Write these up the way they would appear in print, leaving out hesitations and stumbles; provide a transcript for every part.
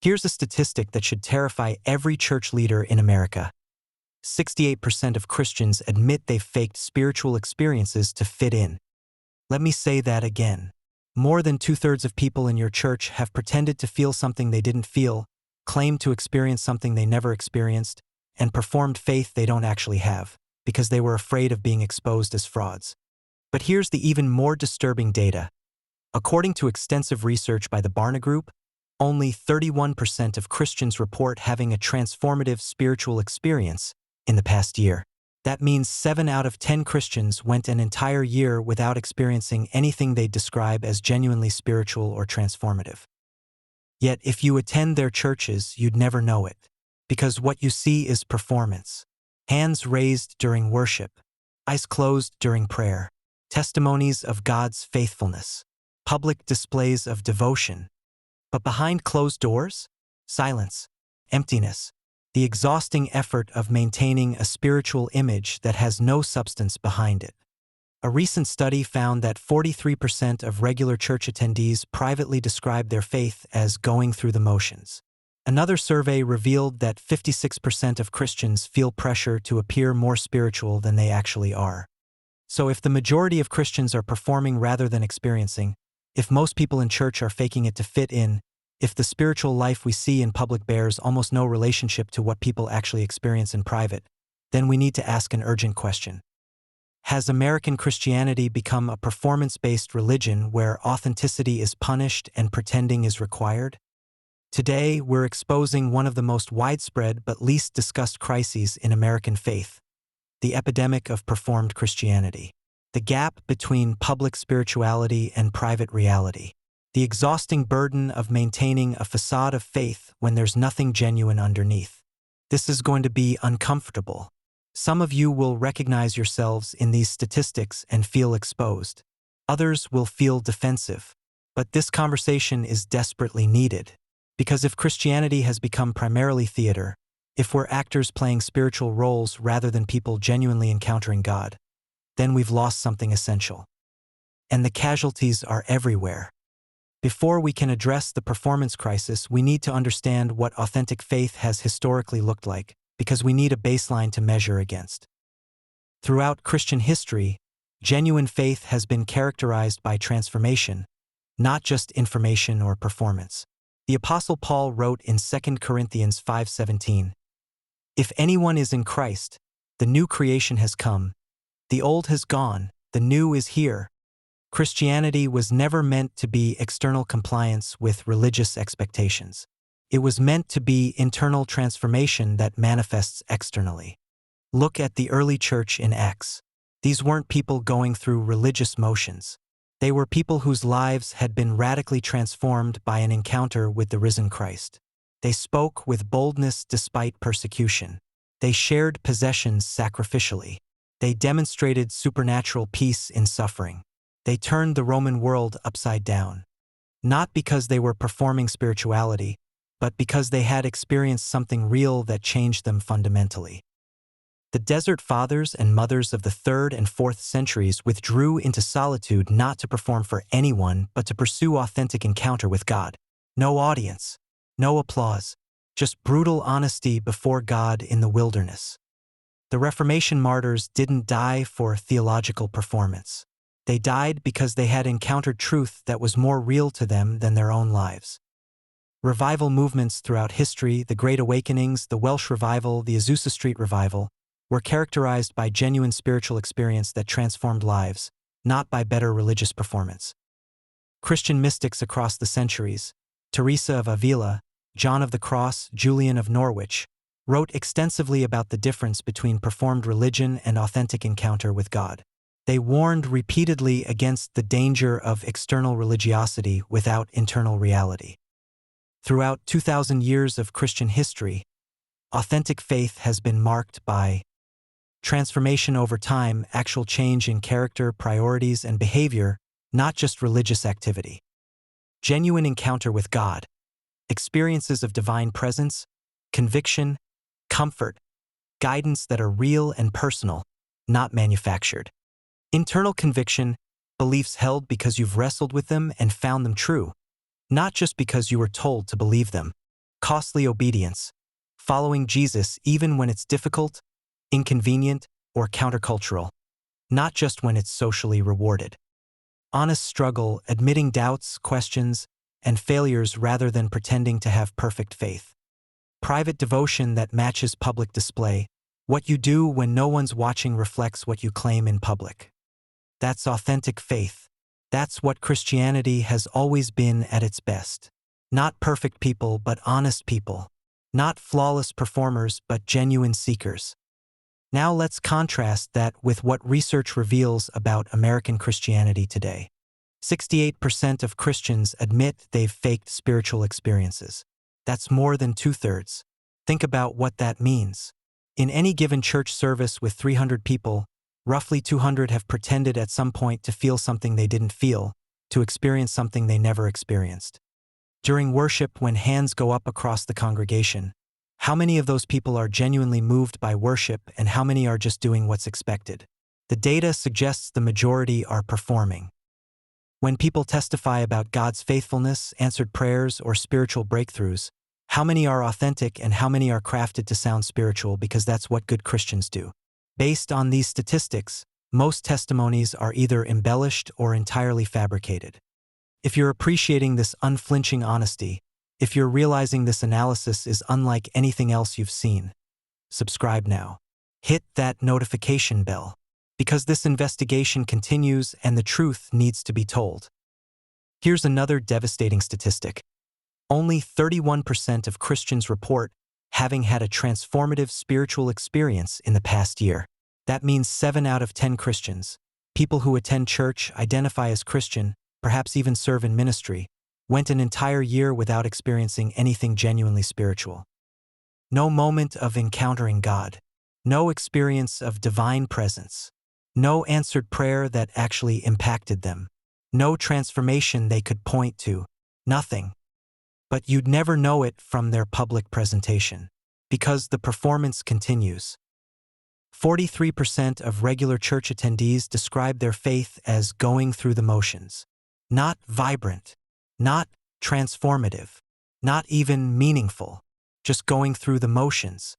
Here's a statistic that should terrify every church leader in America. 68% of Christians admit they've faked spiritual experiences to fit in. Let me say that again. More than 2/3 of people in your church have pretended to feel something they didn't feel, claimed to experience something they never experienced, and performed faith they don't actually have, because they were afraid of being exposed as frauds. But here's the even more disturbing data. According to extensive research by the Barna Group, only 31% of Christians report having a transformative spiritual experience in the past year. That means 7 out of 10 Christians went an entire year without experiencing anything they'd describe as genuinely spiritual or transformative. Yet if you attend their churches, you'd never know it, because what you see is performance. Hands raised during worship, eyes closed during prayer, testimonies of God's faithfulness, public displays of devotion. But behind closed doors, silence, emptiness, the exhausting effort of maintaining a spiritual image that has no substance behind it. A recent study found that 43% of regular church attendees privately describe their faith as going through the motions. Another survey revealed that 56% of Christians feel pressure to appear more spiritual than they actually are. So if the majority of Christians are performing rather than experiencing, if most people in church are faking it to fit in, if the spiritual life we see in public bears almost no relationship to what people actually experience in private, then we need to ask an urgent question. Has American Christianity become a performance-based religion where authenticity is punished and pretending is required? Today, we're exposing one of the most widespread but least discussed crises in American faith: the epidemic of performed Christianity. The gap between public spirituality and private reality. The exhausting burden of maintaining a facade of faith when there's nothing genuine underneath. This is going to be uncomfortable. Some of you will recognize yourselves in these statistics and feel exposed. Others will feel defensive. But this conversation is desperately needed. Because if Christianity has become primarily theater, if we're actors playing spiritual roles rather than people genuinely encountering God, then we've lost something essential. And the casualties are everywhere. Before we can address the performance crisis, we need to understand what authentic faith has historically looked like, because we need a baseline to measure against. Throughout Christian history, genuine faith has been characterized by transformation, not just information or performance. The Apostle Paul wrote in 2 Corinthians 5:17, "If anyone is in Christ, the new creation has come. The old has gone, the new is here." Christianity was never meant to be external compliance with religious expectations. It was meant to be internal transformation that manifests externally. Look at the early church in Acts. These weren't people going through religious motions. They were people whose lives had been radically transformed by an encounter with the risen Christ. They spoke with boldness despite persecution. They shared possessions sacrificially. They demonstrated supernatural peace in suffering. They turned the Roman world upside down. Not because they were performing spirituality, but because they had experienced something real that changed them fundamentally. The Desert Fathers and Mothers of the 3rd and 4th centuries withdrew into solitude not to perform for anyone but to pursue authentic encounter with God. No audience, no applause, just brutal honesty before God in the wilderness. The Reformation martyrs didn't die for theological performance. They died because they had encountered truth that was more real to them than their own lives. Revival movements throughout history, the Great Awakenings, the Welsh Revival, the Azusa Street Revival, were characterized by genuine spiritual experience that transformed lives, not by better religious performance. Christian mystics across the centuries, Teresa of Avila, John of the Cross, Julian of Norwich, wrote extensively about the difference between performed religion and authentic encounter with God. They warned repeatedly against the danger of external religiosity without internal reality. Throughout 2,000 years of Christian history, authentic faith has been marked by transformation over time, actual change in character, priorities, and behavior, not just religious activity. Genuine encounter with God, experiences of divine presence, conviction, comfort, guidance that are real and personal, not manufactured. Internal conviction, beliefs held because you've wrestled with them and found them true, not just because you were told to believe them. costly obedience, following Jesus even when it's difficult, inconvenient, or countercultural, not just when it's socially rewarded. Honest struggle, admitting doubts, questions, and failures rather than pretending to have perfect faith. Private devotion that matches public display. What you do when no one's watching reflects what you claim in public. That's authentic faith. That's what Christianity has always been at its best. Not perfect people, but honest people. Not flawless performers, but genuine seekers. Now let's contrast that with what research reveals about American Christianity today. 68% of Christians admit they've faked spiritual experiences. That's more than 2/3. Think about what that means. In any given church service with 300 people, roughly 200 have pretended at some point to feel something they didn't feel, to experience something they never experienced. During worship, when hands go up across the congregation, how many of those people are genuinely moved by worship and how many are just doing what's expected? The data suggests the majority are performing. When people testify about God's faithfulness, answered prayers, or spiritual breakthroughs, how many are authentic and how many are crafted to sound spiritual because that's what good Christians do? Based on these statistics, most testimonies are either embellished or entirely fabricated. If you're appreciating this unflinching honesty, if you're realizing this analysis is unlike anything else you've seen, subscribe now. Hit that notification bell, because this investigation continues and the truth needs to be told. Here's another devastating statistic. Only 31% of Christians report having had a transformative spiritual experience in the past year. That means 7 out of 10 Christians, people who attend church, identify as Christian, perhaps even serve in ministry, went an entire year without experiencing anything genuinely spiritual. No moment of encountering God, no experience of divine presence, no answered prayer that actually impacted them, no transformation they could point to, nothing. But you'd never know it from their public presentation, because the performance continues. 43% of regular church attendees describe their faith as going through the motions. Not vibrant, not transformative, not even meaningful, just going through the motions.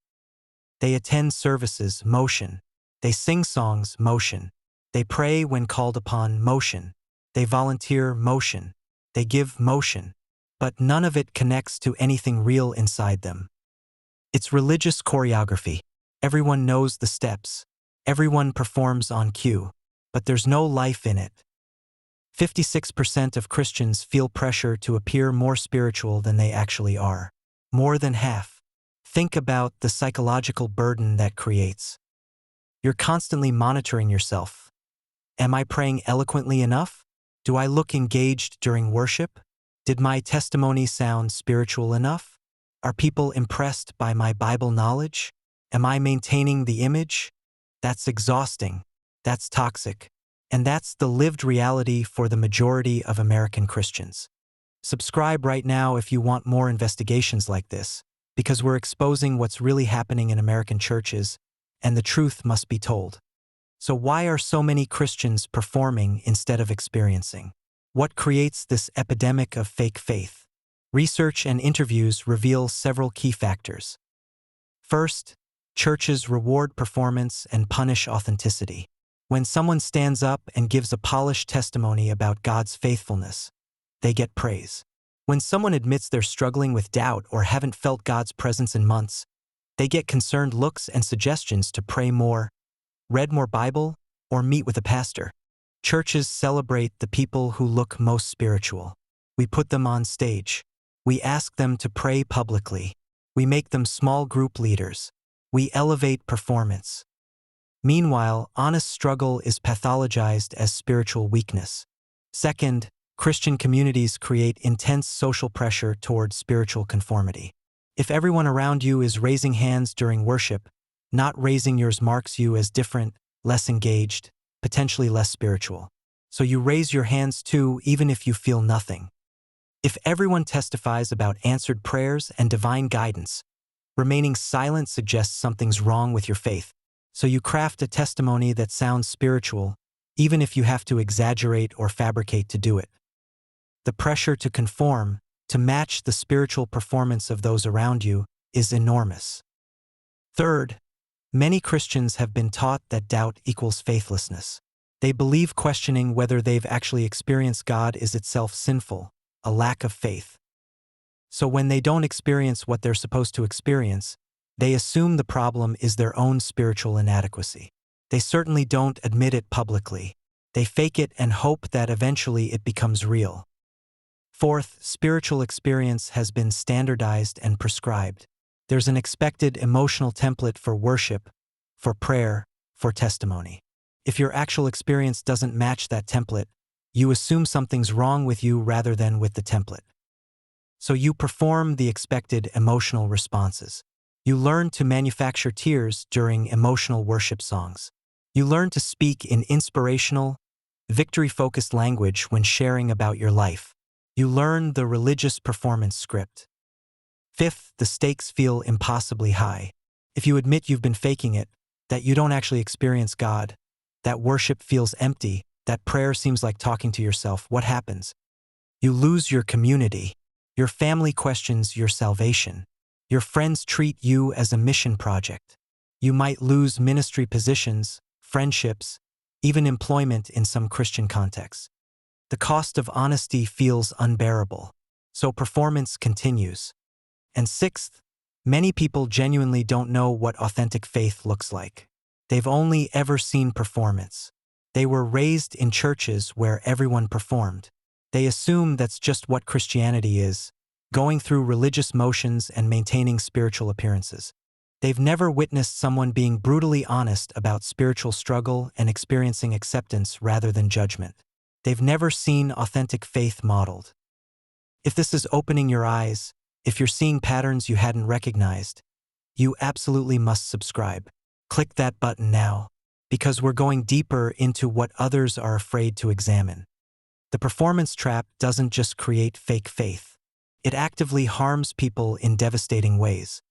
They attend services, motion. They sing songs, motion. They pray when called upon, motion. They volunteer, motion. They give, motion. But none of it connects to anything real inside them. It's religious choreography. Everyone knows the steps. Everyone performs on cue. But there's no life in it. 56% of Christians feel pressure to appear more spiritual than they actually are. More than half. Think about the psychological burden that creates. You're constantly monitoring yourself. Am I praying eloquently enough? Do I look engaged during worship? Did my testimony sound spiritual enough? Are people impressed by my Bible knowledge? Am I maintaining the image? That's exhausting. That's toxic. And that's the lived reality for the majority of American Christians. Subscribe right now if you want more investigations like this, because we're exposing what's really happening in American churches, and the truth must be told. So why are so many Christians performing instead of experiencing? What creates this epidemic of fake faith? Research and interviews reveal several key factors. First, churches reward performance and punish authenticity. When someone stands up and gives a polished testimony about God's faithfulness, they get praise. When someone admits they're struggling with doubt or haven't felt God's presence in months, they get concerned looks and suggestions to pray more, read more Bible, or meet with a pastor. Churches celebrate the people who look most spiritual. We put them on stage. We ask them to pray publicly. We make them small group leaders. We elevate performance. Meanwhile, honest struggle is pathologized as spiritual weakness. Second, Christian communities create intense social pressure toward spiritual conformity. If everyone around you is raising hands during worship, not raising yours marks you as different, less engaged, potentially less spiritual. So you raise your hands too, even if you feel nothing. If everyone testifies about answered prayers and divine guidance, remaining silent suggests something's wrong with your faith. So you craft a testimony that sounds spiritual, even if you have to exaggerate or fabricate to do it. The pressure to conform, to match the spiritual performance of those around you is enormous. Third, many Christians have been taught that doubt equals faithlessness. They believe questioning whether they've actually experienced God is itself sinful, a lack of faith. So when they don't experience what they're supposed to experience, they assume the problem is their own spiritual inadequacy. They certainly don't admit it publicly. They fake it and hope that eventually it becomes real. Fourth, spiritual experience has been standardized and prescribed. There's an expected emotional template for worship, for prayer, for testimony. If your actual experience doesn't match that template, you assume something's wrong with you rather than with the template. So you perform the expected emotional responses. You learn to manufacture tears during emotional worship songs. You learn to speak in inspirational, victory-focused language when sharing about your life. You learn the religious performance script. Fifth, the stakes feel impossibly high. If you admit you've been faking it, that you don't actually experience God, that worship feels empty, that prayer seems like talking to yourself, what happens? You lose your community. Your family questions your salvation. Your friends treat you as a mission project. You might lose ministry positions, friendships, even employment in some Christian contexts. The cost of honesty feels unbearable, so performance continues. And sixth, many people genuinely don't know what authentic faith looks like. They've only ever seen performance. They were raised in churches where everyone performed. They assume that's just what Christianity is, going through religious motions and maintaining spiritual appearances. They've never witnessed someone being brutally honest about spiritual struggle and experiencing acceptance rather than judgment. They've never seen authentic faith modeled. If this is opening your eyes, if you're seeing patterns you hadn't recognized, you absolutely must subscribe. Click that button now, because we're going deeper into what others are afraid to examine. The performance trap doesn't just create fake faith. It actively harms people in devastating ways.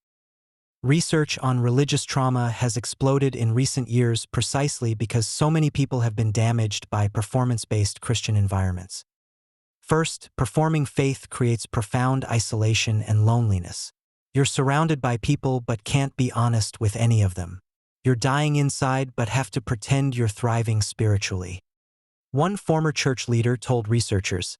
Research on religious trauma has exploded in recent years precisely because so many people have been damaged by performance-based Christian environments. First, performing faith creates profound isolation and loneliness. You're surrounded by people but can't be honest with any of them. You're dying inside but have to pretend you're thriving spiritually. One former church leader told researchers,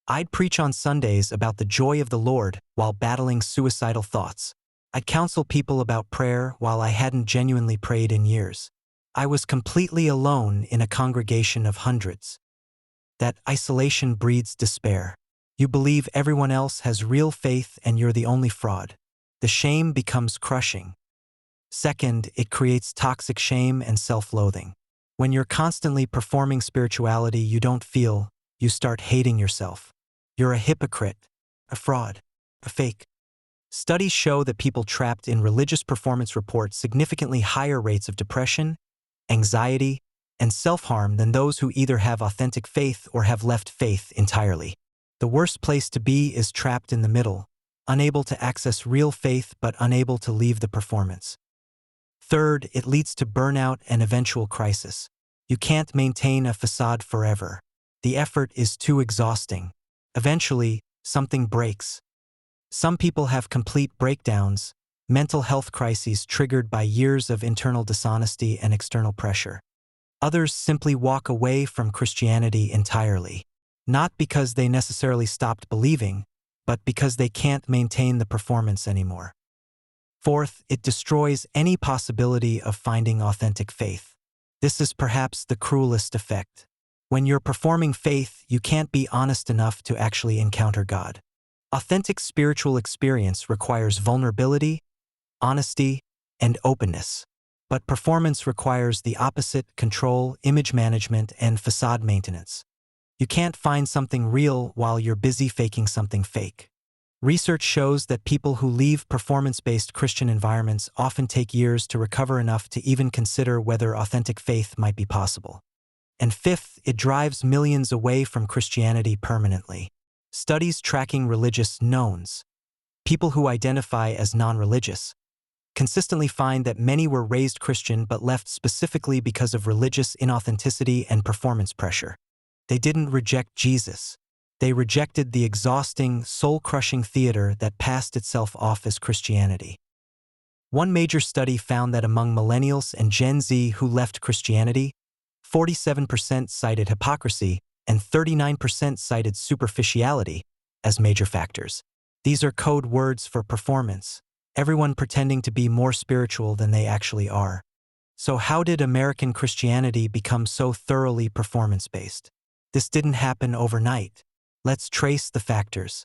"I'd preach on Sundays about the joy of the Lord while battling suicidal thoughts. I'd counsel people about prayer while I hadn't genuinely prayed in years. I was completely alone in a congregation of hundreds." That isolation breeds despair. You believe everyone else has real faith and you're the only fraud. The shame becomes crushing. Second, it creates toxic shame and self-loathing. When you're constantly performing spirituality you don't feel, you start hating yourself. You're a hypocrite, a fraud, a fake. Studies show that people trapped in religious performance report significantly higher rates of depression, anxiety, and self-harm than those who either have authentic faith or have left faith entirely. The worst place to be is trapped in the middle, unable to access real faith but unable to leave the performance. Third, it leads to burnout and eventual crisis. You can't maintain a facade forever. The effort is too exhausting. Eventually, something breaks. Some people have complete breakdowns, mental health crises triggered by years of internal dishonesty and external pressure. Others simply walk away from Christianity entirely, not because they necessarily stopped believing, but because they can't maintain the performance anymore. Fourth, it destroys any possibility of finding authentic faith. This is perhaps the cruelest effect. When you're performing faith, you can't be honest enough to actually encounter God. Authentic spiritual experience requires vulnerability, honesty, and openness. But performance requires the opposite: control, image management, and facade maintenance. You can't find something real while you're busy faking something fake. Research shows that people who leave performance-based Christian environments often take years to recover enough to even consider whether authentic faith might be possible. And fifth, it drives millions away from Christianity permanently. Studies tracking religious knowns, people who identify as non-religious, consistently find that many were raised Christian but left specifically because of religious inauthenticity and performance pressure. They didn't reject Jesus. They rejected the exhausting, soul-crushing theater that passed itself off as Christianity. One major study found that among millennials and Gen Z who left Christianity, 47% cited hypocrisy and 39% cited superficiality as major factors. These are code words for performance, everyone pretending to be more spiritual than they actually are. So how did American Christianity become so thoroughly performance-based? This didn't happen overnight. Let's trace the factors.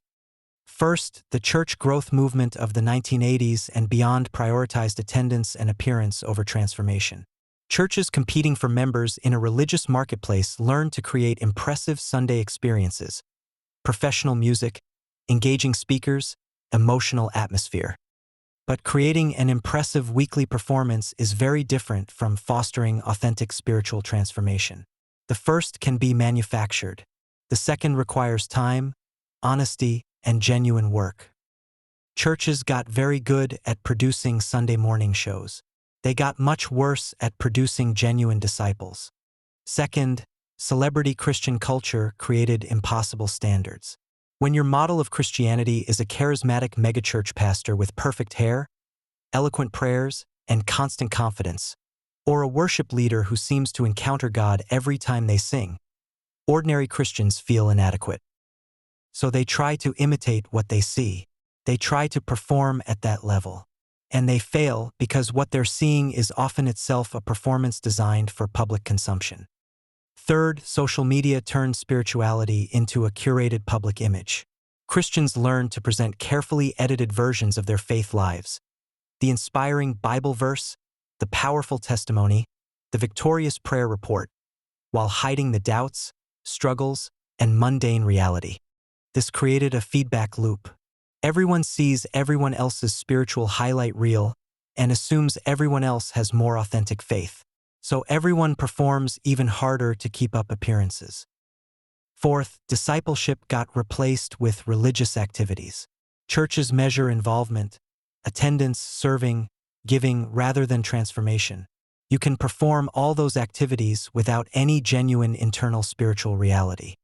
First, the church growth movement of the 1980s and beyond prioritized attendance and appearance over transformation. Churches competing for members in a religious marketplace learned to create impressive Sunday experiences, professional music, engaging speakers, emotional atmosphere. But creating an impressive weekly performance is very different from fostering authentic spiritual transformation. The first can be manufactured. The second requires time, honesty, and genuine work. Churches got very good at producing Sunday morning shows. They got much worse at producing genuine disciples. Second, celebrity Christian culture created impossible standards. When your model of Christianity is a charismatic megachurch pastor with perfect hair, eloquent prayers, and constant confidence, or a worship leader who seems to encounter God every time they sing, ordinary Christians feel inadequate. So they try to imitate what they see. They try to perform at that level. And they fail because what they're seeing is often itself a performance designed for public consumption. Third, social media turned spirituality into a curated public image. Christians learned to present carefully edited versions of their faith lives. The inspiring Bible verse, the powerful testimony, the victorious prayer report, while hiding the doubts, struggles, and mundane reality. This created a feedback loop. Everyone sees everyone else's spiritual highlight reel and assumes everyone else has more authentic faith. So everyone performs even harder to keep up appearances. Fourth, discipleship got replaced with religious activities. Churches measure involvement, attendance, serving, giving rather than transformation. You can perform all those activities without any genuine internal spiritual reality.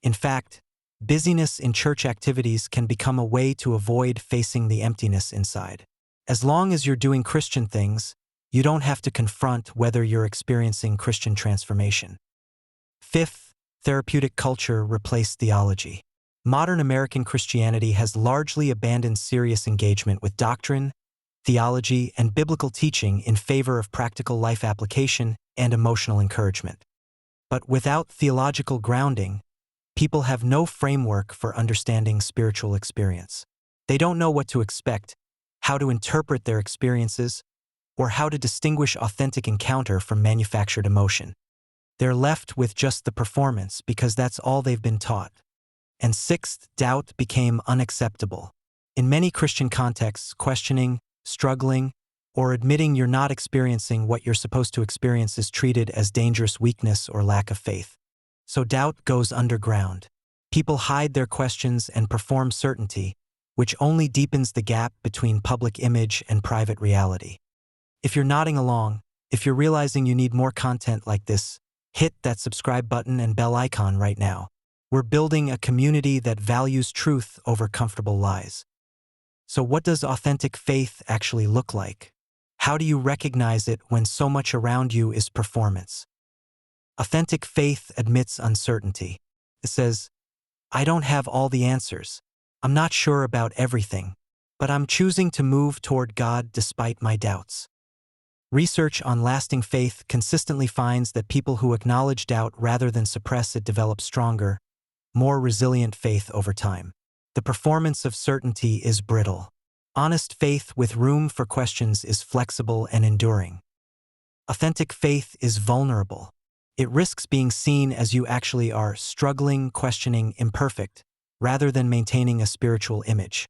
In fact, busyness in church activities can become a way to avoid facing the emptiness inside. As long as you're doing Christian things, you don't have to confront whether you're experiencing Christian transformation. Fifth, therapeutic culture replaced theology. Modern American Christianity has largely abandoned serious engagement with doctrine, theology, and biblical teaching in favor of practical life application and emotional encouragement. But without theological grounding, people have no framework for understanding spiritual experience. They don't know what to expect, how to interpret their experiences, or how to distinguish authentic encounter from manufactured emotion. They're left with just the performance because that's all they've been taught. And sixth, doubt became unacceptable. In many Christian contexts, questioning, struggling, or admitting you're not experiencing what you're supposed to experience is treated as dangerous weakness or lack of faith. So doubt goes underground. People hide their questions and perform certainty, which only deepens the gap between public image and private reality. If you're nodding along, if you're realizing you need more content like this, hit that subscribe button and bell icon right now. We're building a community that values truth over comfortable lies. So what does authentic faith actually look like? How do you recognize it when so much around you is performance? Authentic faith admits uncertainty. It says, I don't have all the answers. I'm not sure about everything, but I'm choosing to move toward God despite my doubts. Research on lasting faith consistently finds that people who acknowledge doubt rather than suppress it develop stronger, more resilient faith over time. The performance of certainty is brittle. Honest faith with room for questions is flexible and enduring. Authentic faith is vulnerable. It risks being seen as you actually are, struggling, questioning, imperfect, rather than maintaining a spiritual image.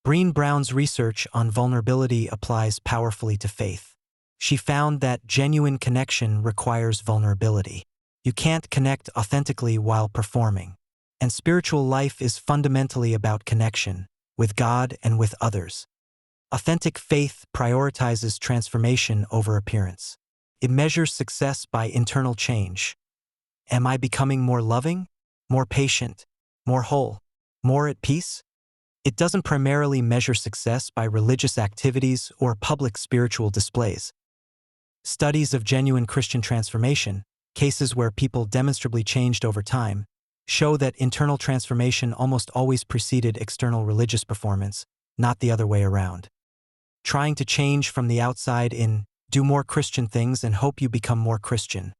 Brené Brown's research on vulnerability applies powerfully to faith. She found that genuine connection requires vulnerability. You can't connect authentically while performing. And spiritual life is fundamentally about connection, with God and with others. Authentic faith prioritizes transformation over appearance. It measures success by internal change. Am I becoming more loving, more patient, more whole, more at peace? It doesn't primarily measure success by religious activities or public spiritual displays. Studies of genuine Christian transformation, cases where people demonstrably changed over time, show that internal transformation almost always preceded external religious performance, not the other way around. Trying to change from the outside in do more Christian things and hope you become more Christian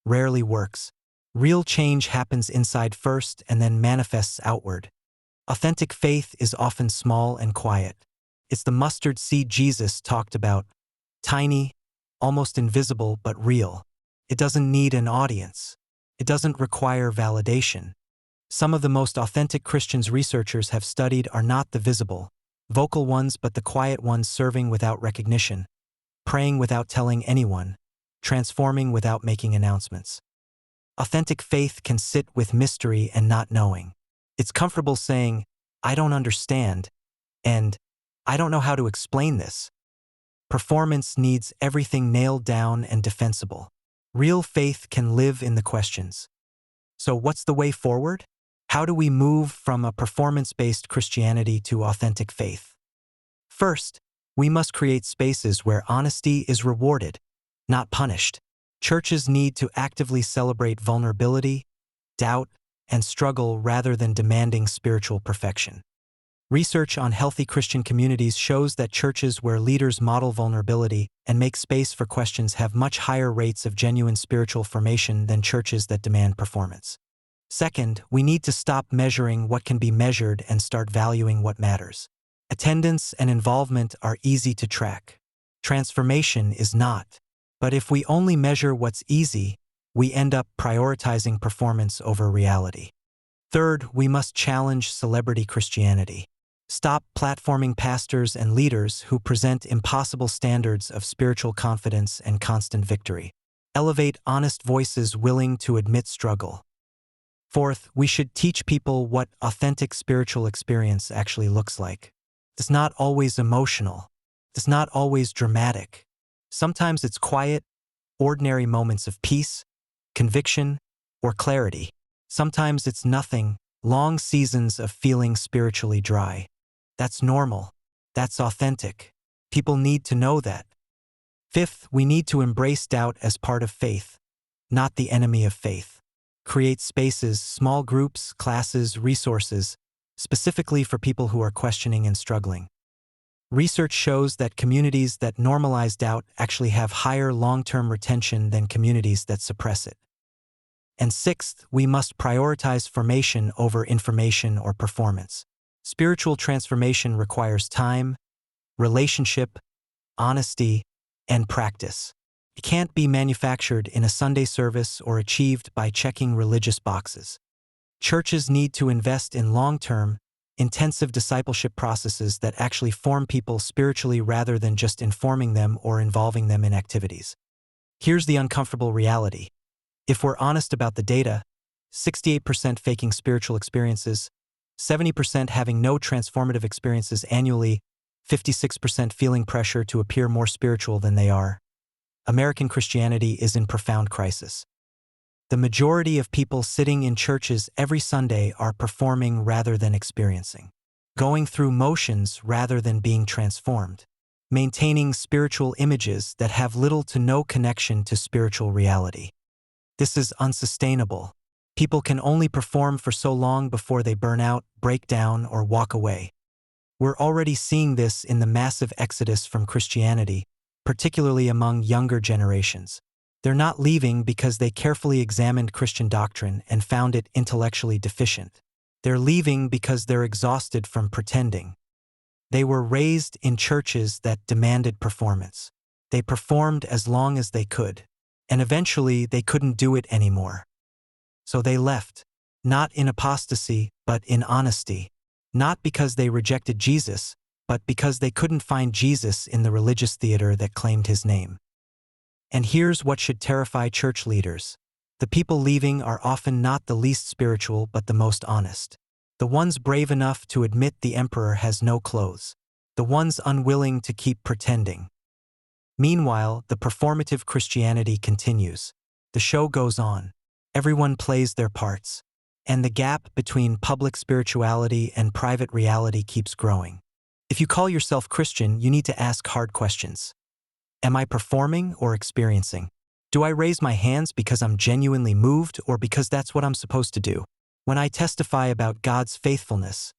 rarely works. Real change happens inside first and then manifests outward. Authentic faith is often small and quiet. It's the mustard seed Jesus talked about, tiny, almost invisible but real. It doesn't need an audience. It doesn't require validation. Some of the most authentic Christians researchers have studied are not the visible, vocal ones but the quiet ones serving without recognition, praying without telling anyone, transforming without making announcements. Authentic faith can sit with mystery and not knowing. It's comfortable saying, I don't understand, and I don't know how to explain this. Performance needs everything nailed down and defensible. Real faith can live in the questions. So what's the way forward? How do we move from a performance-based Christianity to authentic faith? First, we must create spaces where honesty is rewarded, not punished. Churches need to actively celebrate vulnerability, doubt, and struggle rather than demanding spiritual perfection. Research on healthy Christian communities shows that churches where leaders model vulnerability and make space for questions have much higher rates of genuine spiritual formation than churches that demand performance. Second, we need to stop measuring what can be measured and start valuing what matters. Attendance and involvement are easy to track. Transformation is not. But if we only measure what's easy, we end up prioritizing performance over reality. Third, we must challenge celebrity Christianity. Stop platforming pastors and leaders who present impossible standards of spiritual confidence and constant victory. Elevate honest voices willing to admit struggle. Fourth, we should teach people what authentic spiritual experience actually looks like. It's not always emotional. It's not always dramatic. Sometimes it's quiet, ordinary moments of peace, conviction, or clarity. Sometimes it's nothing, long seasons of feeling spiritually dry. That's normal. That's authentic. People need to know that. Fifth, we need to embrace doubt as part of faith, not the enemy of faith. Create spaces, small groups, classes, resources, specifically for people who are questioning and struggling. Research shows that communities that normalize doubt actually have higher long-term retention than communities that suppress it. And sixth, we must prioritize formation over information or performance. Spiritual transformation requires time, relationship, honesty, and practice. It can't be manufactured in a Sunday service or achieved by checking religious boxes. Churches need to invest in long-term, intensive discipleship processes that actually form people spiritually rather than just informing them or involving them in activities. Here's the uncomfortable reality. If we're honest about the data, 68% faking spiritual experiences, 70% having no transformative experiences annually, 56% feeling pressure to appear more spiritual than they are. American Christianity is in profound crisis. The majority of people sitting in churches every Sunday are performing rather than experiencing, going through motions rather than being transformed, maintaining spiritual images that have little to no connection to spiritual reality. This is unsustainable. People can only perform for so long before they burn out, break down, or walk away. We're already seeing this in the massive exodus from Christianity, particularly among younger generations. They're not leaving because they carefully examined Christian doctrine and found it intellectually deficient. They're leaving because they're exhausted from pretending. They were raised in churches that demanded performance. They performed as long as they could, and eventually they couldn't do it anymore. So they left, not in apostasy, but in honesty. Not because they rejected Jesus, but because they couldn't find Jesus in the religious theater that claimed his name. And here's what should terrify church leaders. The people leaving are often not the least spiritual but the most honest. The ones brave enough to admit the emperor has no clothes. The ones unwilling to keep pretending. Meanwhile, the performative Christianity continues. The show goes on. Everyone plays their parts. And the gap between public spirituality and private reality keeps growing. If you call yourself Christian, you need to ask hard questions. Am I performing or experiencing? Do I raise my hands because I'm genuinely moved or because that's what I'm supposed to do? When I testify about God's faithfulness,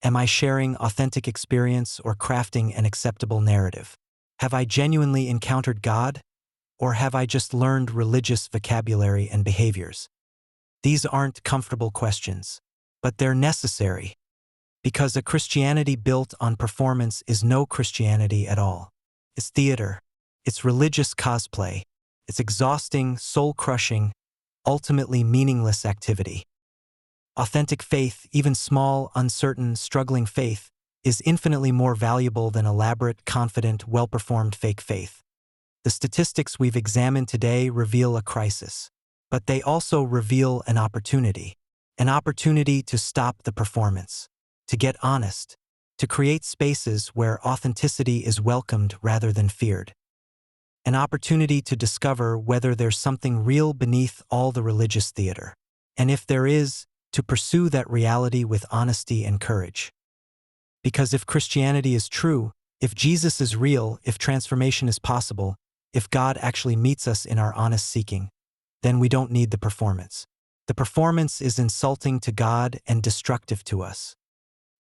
am I sharing authentic experience or crafting an acceptable narrative? Have I genuinely encountered God, or have I just learned religious vocabulary and behaviors? These aren't comfortable questions, but they're necessary, because a Christianity built on performance is no Christianity at all. It's theater. It's religious cosplay. It's exhausting, soul-crushing, ultimately meaningless activity. Authentic faith, even small, uncertain, struggling faith, is infinitely more valuable than elaborate, confident, well-performed fake faith. The statistics we've examined today reveal a crisis, but they also reveal an opportunity to stop the performance, to get honest, to create spaces where authenticity is welcomed rather than feared. An opportunity to discover whether there's something real beneath all the religious theater, and if there is, to pursue that reality with honesty and courage. Because if Christianity is true, if Jesus is real, if transformation is possible, if God actually meets us in our honest seeking, then we don't need the performance. The performance is insulting to God and destructive to us.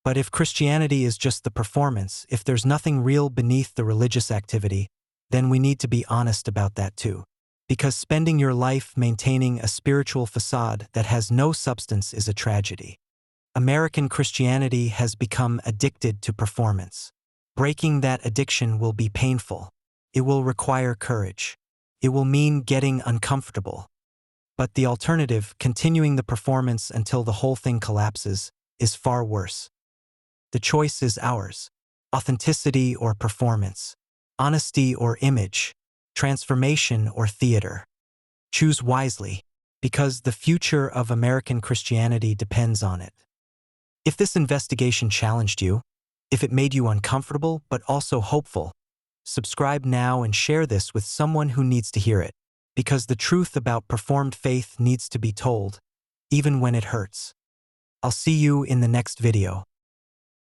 But if Christianity is just the performance, if there's nothing real beneath the religious activity, then we need to be honest about that too. Because spending your life maintaining a spiritual facade that has no substance is a tragedy. American Christianity has become addicted to performance. Breaking that addiction will be painful. It will require courage. It will mean getting uncomfortable. But the alternative, continuing the performance until the whole thing collapses, is far worse. The choice is ours. Authenticity or performance. Honesty or image. Transformation or theater. Choose wisely, because the future of American Christianity depends on it. If this investigation challenged you, if it made you uncomfortable but also hopeful, subscribe now and share this with someone who needs to hear it, because the truth about performed faith needs to be told, even when it hurts. I'll see you in the next video.